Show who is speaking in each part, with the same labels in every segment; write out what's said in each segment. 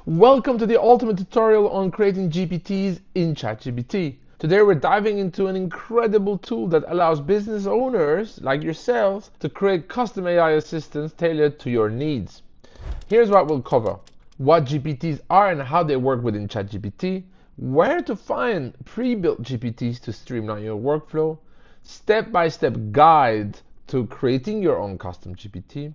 Speaker 1: Welcome to the ultimate tutorial on creating GPTs in ChatGPT. Today we're diving into an incredible tool that allows business owners like yourselves to create custom AI assistants tailored to your needs. Here's what we'll cover: what GPTs are and how they work within ChatGPT, where to find pre-built GPTs to streamline your workflow, step-by-step guide to creating your own custom GPT,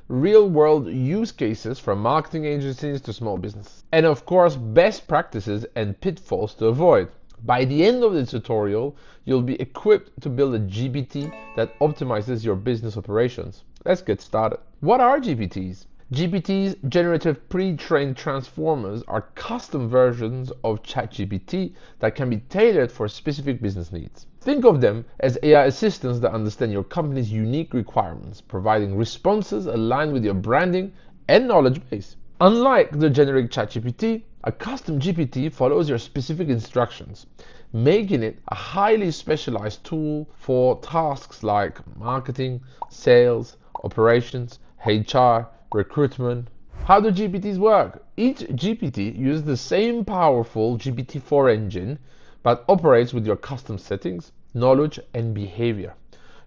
Speaker 1: real-world use cases from marketing agencies to small businesses, and of course, best practices and pitfalls to avoid. By the end of the tutorial, you'll be equipped to build a GPT that optimizes your business operations. Let's get started. What are GPTs? GPTs, generative pre-trained transformers, are custom versions of ChatGPT that can be tailored for specific business needs. Think of them as AI assistants that understand your company's unique requirements, providing responses aligned with your branding and knowledge base. Unlike the generic ChatGPT, a custom GPT follows your specific instructions, making it a highly specialized tool for tasks like marketing, sales, operations, HR, recruitment. How do GPTs work? Each GPT uses the same powerful GPT-4 engine, but operates with your custom settings, knowledge, and behavior.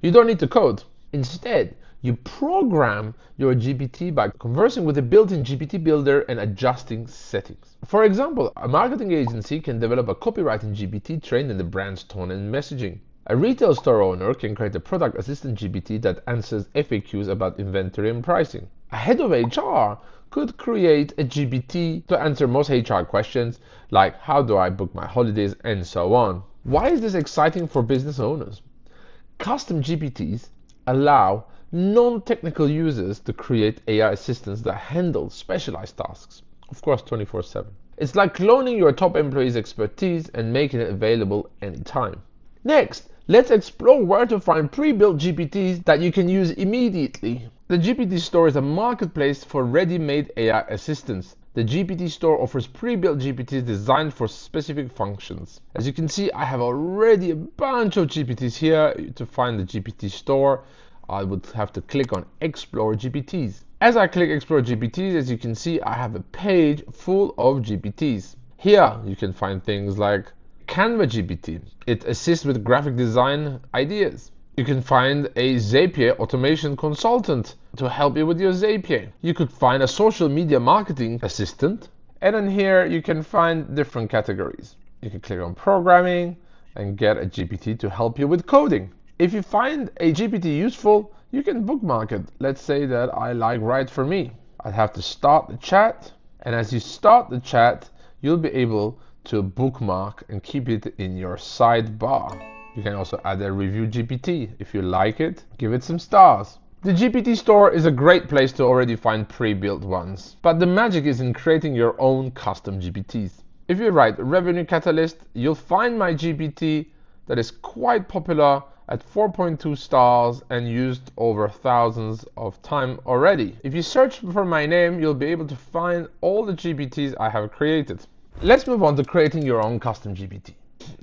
Speaker 1: You don't need to code. Instead, you program your GPT by conversing with a built-in GPT builder and adjusting settings. For example, a marketing agency can develop a copywriting GPT trained in the brand's tone and messaging. A retail store owner can create a product assistant GPT that answers FAQs about inventory and pricing. A head of HR could create a GPT to answer most HR questions like how do I book my holidays and so on. Why is this exciting for business owners? Custom GPTs allow non-technical users to create AI assistants that handle specialized tasks, of course 24/7. It's like cloning your top employee's expertise and making it available anytime. Next, let's explore where to find pre-built GPTs that you can use immediately. The GPT Store is a marketplace for ready-made AI assistants. The GPT Store offers pre-built GPTs designed for specific functions. As you can see, I have already a bunch of GPTs here. To find the GPT Store, I would have to click on Explore GPTs. As I click Explore GPTs, as you can see, I have a page full of GPTs. Here, you can find things like Canva GPT. It assists with graphic design ideas. You can find a Zapier automation consultant to help you with your Zapier. You could find a social media marketing assistant. And in here, you can find different categories. You can click on programming and get a GPT to help you with coding. If you find a GPT useful, you can bookmark it. Let's say that I like Write for Me. I'd have to start the chat. And as you start the chat, you'll be able to bookmark and keep it in your sidebar. You can also add a review GPT. If you like it, give it some stars. The GPT Store is a great place to already find pre-built ones, but the magic is in creating your own custom GPTs. If you write Revenue Catalyst, you'll find my GPT that is quite popular at 4.2 stars and used over thousands of times already. If you search for my name, you'll be able to find all the GPTs I have created. Let's move on to creating your own custom GPT.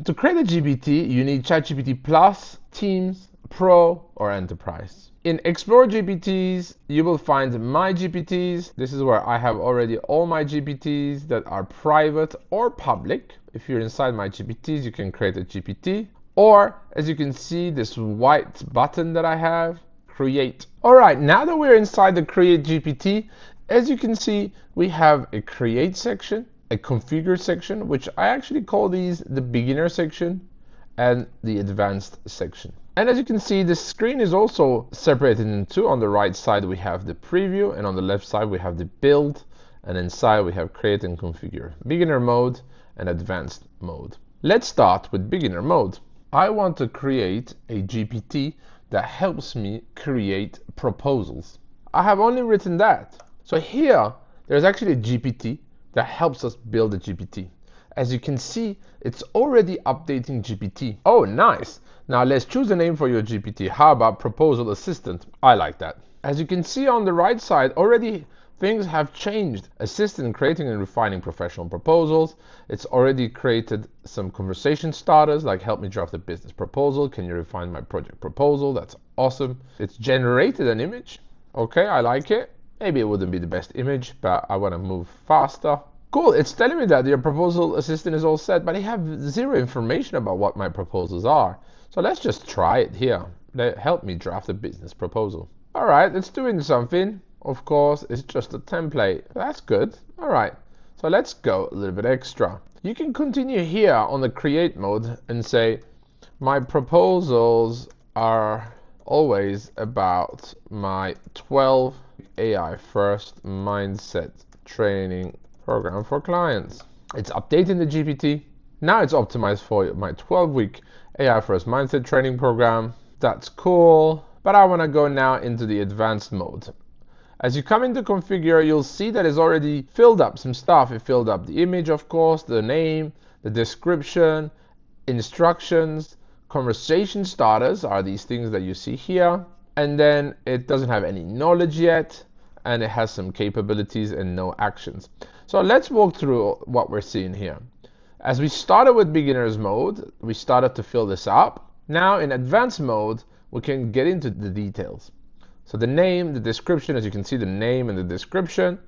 Speaker 1: To create a GPT, you need ChatGPT Plus, Teams, Pro, or Enterprise. In Explore GPTs, you will find My GPTs. This is where I have already all my GPTs that are private or public. If you're inside My GPTs, you can create a GPT. Or, as you can see, this white button that I have, Create. All right, now that we're inside the Create GPT, as you can see, we have a Create section, a Configure section, which I actually call these the Beginner section and the Advanced section. And as you can see, the screen is also separated in two. On the right side, we have the Preview, and on the left side, we have the Build, and inside we have Create and Configure, Beginner mode and Advanced mode. Let's start with Beginner mode. I want to create a GPT that helps me create proposals. I have only written that. So here, there's actually a GPT that helps us build a GPT. As you can see, it's already updating GPT. Oh, nice. Now let's choose a name for your GPT. How about Proposal Assistant? I like that. As you can see on the right side, already things have changed. Assist in creating and refining professional proposals. It's already created some conversation starters like help me draft a business proposal. Can you refine my project proposal? That's awesome. It's generated an image. Okay, I like it. Maybe it wouldn't be the best image, but I want to move faster. Cool, it's telling me that your proposal assistant is all set, but I have zero information about what my proposals are. So let's just try it here. Help me draft a business proposal. All right, it's doing something. Of course, it's just a template. That's good. All right, so let's go a little bit extra. You can continue here on the create mode and say, my proposals are always about my 12 AI first mindset training program for clients. It's updating the GPT. Now it's optimized for my 12-week AI first mindset training program. That's cool. But I want to go now into the advanced mode. As you come into configure, you'll see that it's already filled up some stuff. It filled up the image, of course, the name, the description, instructions, conversation starters are these things that you see here. And then it doesn't have any knowledge yet, and it has some capabilities and no actions. So let's walk through what we're seeing here. As we started with beginners mode, we started to fill this up. Now in advanced mode, we can get into the details. So the name, the description, as you can see the name and the description.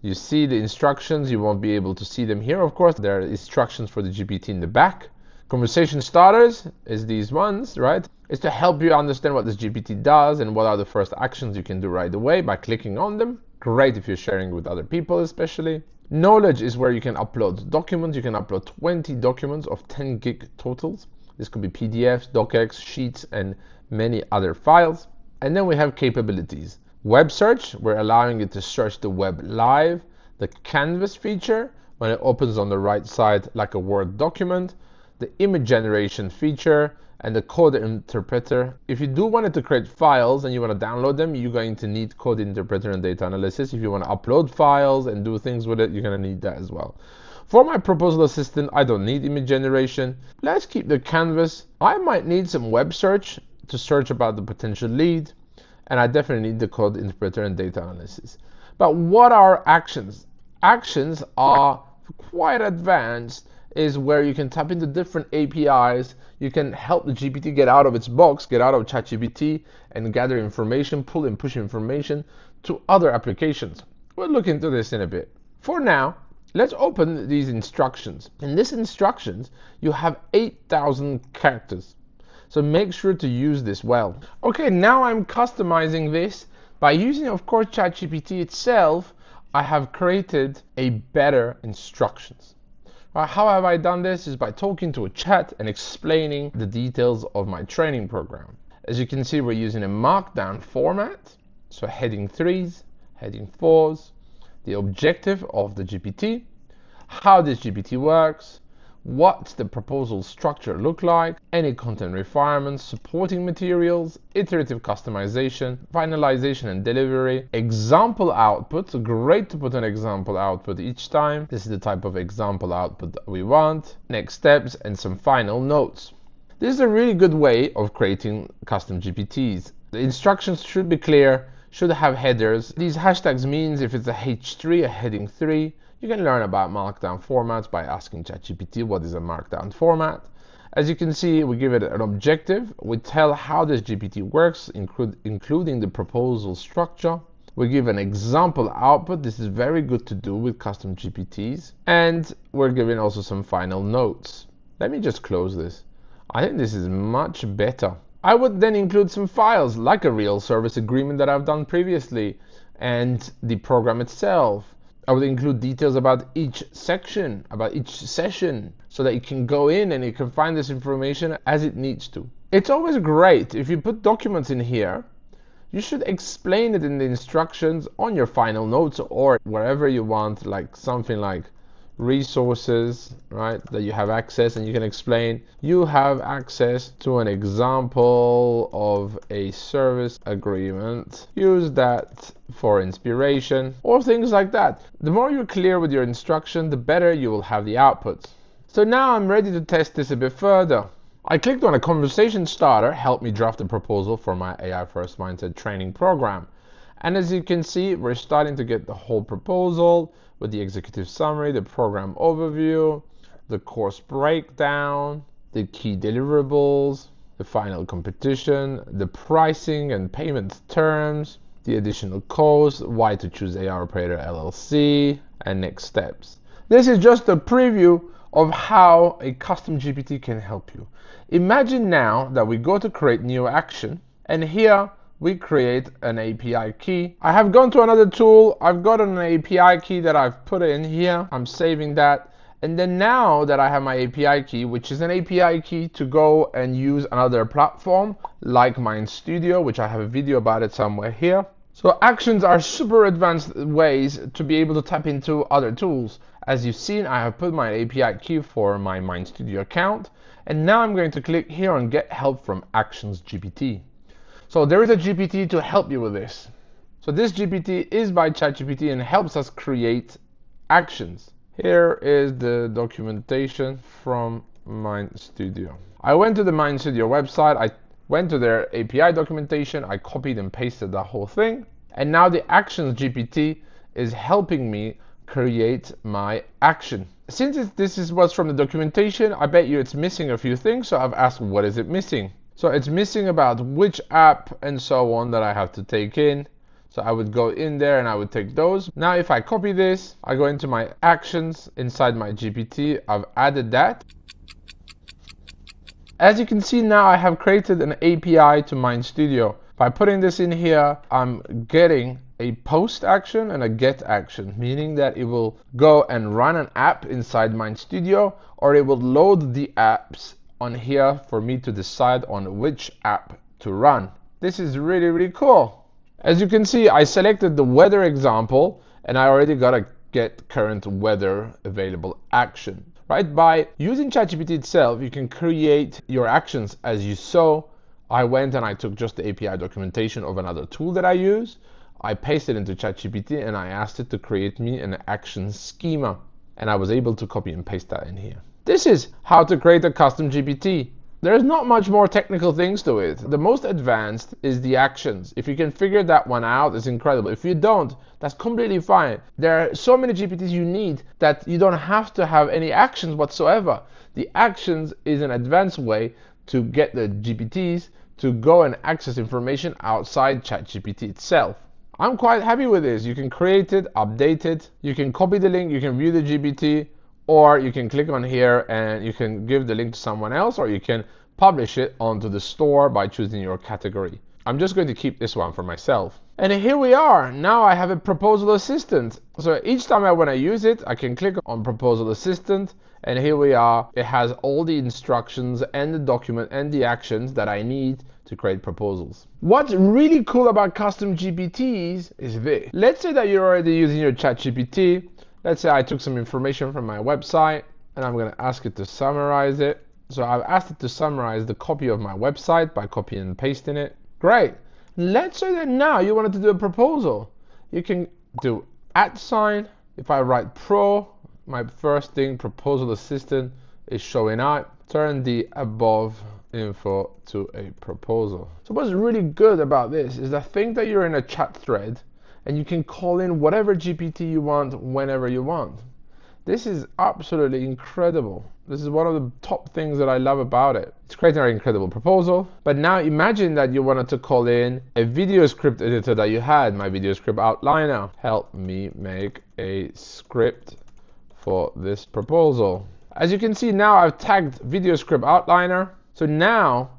Speaker 1: You see the instructions, you won't be able to see them here. Of course, there are instructions for the GPT in the back. Conversation starters is these ones, right? It's to help you understand what this GPT does and what are the first actions you can do right away by clicking on them. Great if you're sharing with other people especially. Knowledge is where you can upload documents. You can upload 20 documents of 10 gig totals. This could be PDFs, docx, sheets, and many other files. And then we have capabilities. Web search, we're allowing it to search the web live. The canvas feature, when it opens on the right side like a Word document. The image generation feature, and the code interpreter. If you do want it to create files and you want to download them, you're going to need code interpreter and data analysis. If you want to upload files and do things with it, you're going to need that as well. For my proposal assistant, I don't need image generation. Let's keep the canvas. I might need some web search to search about the potential lead, and I definitely need the code interpreter and data analysis. But what are actions? Actions are quite advanced, is where you can tap into different APIs. You can help the GPT get out of its box, get out of ChatGPT, and gather information, pull and push information to other applications. We'll look into this in a bit. For now, let's open these instructions. In these instructions, you have 8,000 characters. So make sure to use this well. Okay, now I'm customizing this. By using, of course, ChatGPT itself, I have created a better instructions. How have I done this? Is by talking to a chat and explaining the details of my training program. As you can see, we're using a markdown format. So heading 3s, heading 4s, the objective of the GPT, how this GPT works, what the proposal structure look like, any content requirements, supporting materials, iterative customization, finalization and delivery, example output. Great to put an example output each time. This is the type of example output that we want. Next steps and some final notes. This is a really good way of creating custom GPTs. The instructions should be clear, should have headers. These hashtags means if it's a H3, a heading 3, you can learn about markdown formats by asking ChatGPT what is a markdown format. As you can see, we give it an objective. We tell how this GPT works, including the proposal structure. We give an example output. This is very good to do with custom GPTs. And we're giving also some final notes. Let me just close this. I think this is much better. I would then include some files like a real service agreement that I've done previously and the program itself. I would include details about each section, about each session, so that you can go in and you can find this information as it needs to. It's always great if you put documents in here, you should explain it in the instructions on your final notes or wherever you want, like something like resources, right, that you have access, and you can explain you have access to an example of a service agreement. Use that for inspiration or things like that. The more you're clear with your instruction, the better you will have the output. So now I'm ready to test this a bit further. I clicked on a conversation starter, help me draft a proposal for my AI First Mindset training program. And as you can see, we're starting to get the whole proposal with the executive summary, the program overview, the course breakdown, the key deliverables, the final competition, the pricing and payment terms, the additional cost, why to choose AI Operator LLC, and next steps. This is just a preview of how a custom GPT can help you. Imagine now that we go to create new action, and here we create an API key. I have gone to another tool. I've got an API key that I've put in here. I'm saving that. And then now that I have my API key, which is an API key to go and use another platform like MindStudio, which I have a video about it somewhere here. So actions are super advanced ways to be able to tap into other tools. As you've seen, I have put my API key for my MindStudio account. And now I'm going to click here on Get Help from Actions GPT. So there is a GPT to help you with this. So this GPT is by ChatGPT and helps us create actions. Here is the documentation from MindStudio. I went to the MindStudio website, I went to their API documentation, I copied and pasted the whole thing, and now the Actions GPT is helping me create my action. Since this is what's from the documentation, I bet you it's missing a few things, so I've asked what is it missing. So it's missing about which app and so on that I have to take in. So I would go in there and I would take those. Now if I copy this, I go into my actions inside my GPT. I've added that. As you can see now, I have created an API to MindStudio. By putting this in here, I'm getting a post action and a get action, meaning that it will go and run an app inside MindStudio, or it will load the apps on here for me to decide on which app to run. This is really, really cool. As you can see, I selected the weather example and I already got a get current weather available action. Right? By using ChatGPT itself, you can create your actions as you saw. I went and I took just the API documentation of another tool that I use. I pasted into ChatGPT and I asked it to create me an action schema. And I was able to copy and paste that in here. This is how to create a custom GPT. There's not much more technical things to it. The most advanced is the actions. If you can figure that one out, it's incredible. If you don't, that's completely fine. There are so many GPTs you need that you don't have to have any actions whatsoever. The actions is an advanced way to get the GPTs to go and access information outside ChatGPT itself. I'm quite happy with this. You can create it, update it, you can copy the link, you can view the GPT, or you can click on here and you can give the link to someone else, or you can publish it onto the store by choosing your category. I'm just going to keep this one for myself. And here we are. Now I have a proposal assistant. So each time I want to use it, I can click on proposal assistant, and here we are. It has all the instructions and the document and the actions that I need to create proposals. What's really cool about custom GPTs is this. Let's say that you're already using your ChatGPT. Let's say I took some information from my website and I'm going to ask it to summarize it. So I've asked it to summarize the copy of my website by copying and pasting it. Great. Let's say that now you wanted to do a proposal. You can do @. If I write pro, my first thing, proposal assistant, is showing up. Turn the above info to a proposal. So what's really good about this is that think that you're in a chat thread and you can call in whatever GPT you want whenever you want. This is absolutely incredible. This is one of the top things that I love about it. It's creating an incredible proposal. But now imagine that you wanted to call in a video script editor that you had, my video script outliner. Help me make a script for this proposal. As you can see now, I've tagged video script outliner. So now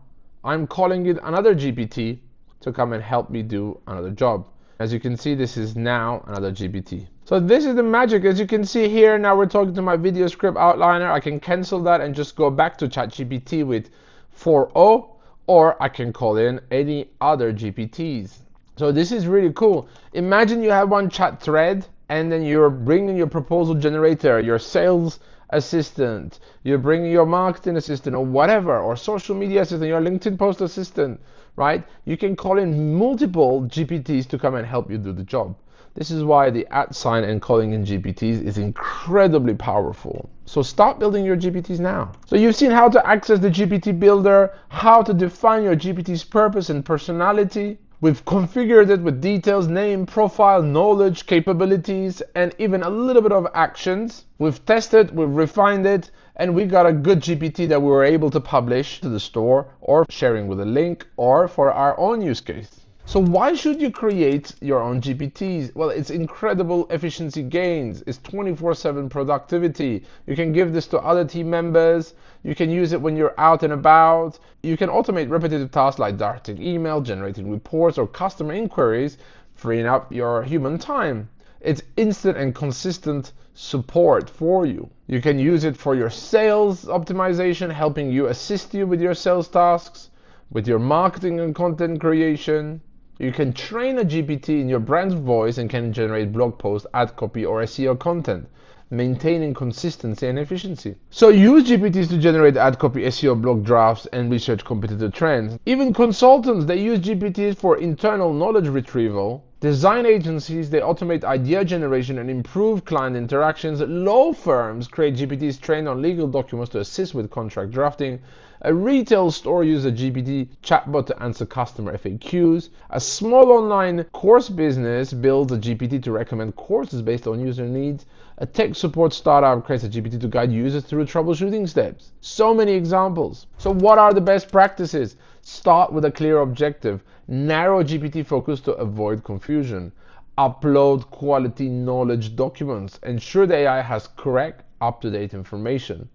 Speaker 1: I'm calling it another GPT to come and help me do another job. As you can see, this is now another GPT. So this is the magic. As you can see here, now we're talking to my video script outliner. I can cancel that and just go back to ChatGPT with 4.0, or I can call in any other GPTs. So this is really cool. Imagine you have one chat thread and then you're bringing your proposal generator, your sales assistant, you're bringing your marketing assistant or whatever, or social media assistant, your LinkedIn post assistant, right? You can call in multiple GPTs to come and help you do the job. This is why the @ and calling in GPTs is incredibly powerful. So start building your GPTs now. So you've seen how to access the GPT builder, how to define your GPT's purpose and personality. We've configured it with details, name, profile, knowledge, capabilities, and even a little bit of actions. We've tested, we've refined it, and we got a good GPT that we were able to publish to the store or sharing with a link or for our own use case. So why should you create your own GPTs? Well, it's incredible efficiency gains. It's 24/7 productivity. You can give this to other team members. You can use it when you're out and about. You can automate repetitive tasks like drafting email, generating reports, or customer inquiries, freeing up your human time. It's instant and consistent support for you. You can use it for your sales optimization, helping you assist you with your sales tasks, with your marketing and content creation. You can train a GPT in your brand's voice and can generate blog posts, ad copy, or SEO content, maintaining consistency and efficiency. So use GPTs to generate ad copy, SEO, blog drafts, and research competitor trends. Even consultants, they use GPTs for internal knowledge retrieval. Design agencies, they automate idea generation and improve client interactions. Law firms create GPTs trained on legal documents to assist with contract drafting. A retail store uses a GPT chatbot to answer customer FAQs. A small online course business builds a GPT to recommend courses based on user needs. A tech support startup creates a GPT to guide users through troubleshooting steps. So many examples. So what are the best practices? Start with a clear objective. Narrow GPT focus to avoid confusion. Upload quality knowledge documents. Ensure the AI has correct, up-to-date information.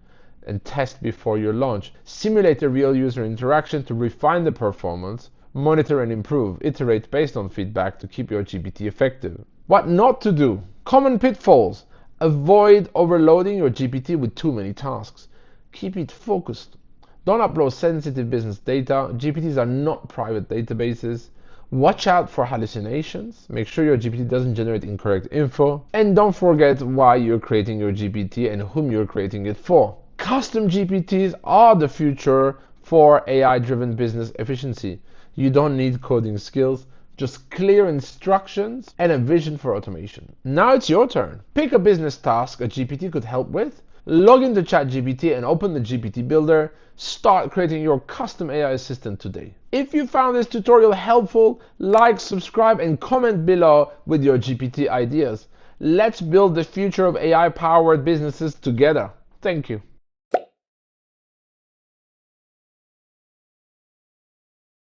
Speaker 1: And test before your launch. Simulate a real user interaction to refine the performance. Monitor and improve. Iterate based on feedback to keep your GPT effective. What not to do? Common pitfalls. Avoid overloading your GPT with too many tasks. Keep it focused. Don't upload sensitive business data. GPTs are not private databases. Watch out for hallucinations. Make sure your GPT doesn't generate incorrect info. And don't forget why you're creating your GPT and whom you're creating it for. Custom GPTs are the future for AI-driven business efficiency. You don't need coding skills, just clear instructions and a vision for automation. Now it's your turn. Pick a business task a GPT could help with. Log into ChatGPT and open the GPT Builder. Start creating your custom AI assistant today. If you found this tutorial helpful, like, subscribe, and comment below with your GPT ideas. Let's build the future of AI-powered businesses together. Thank you.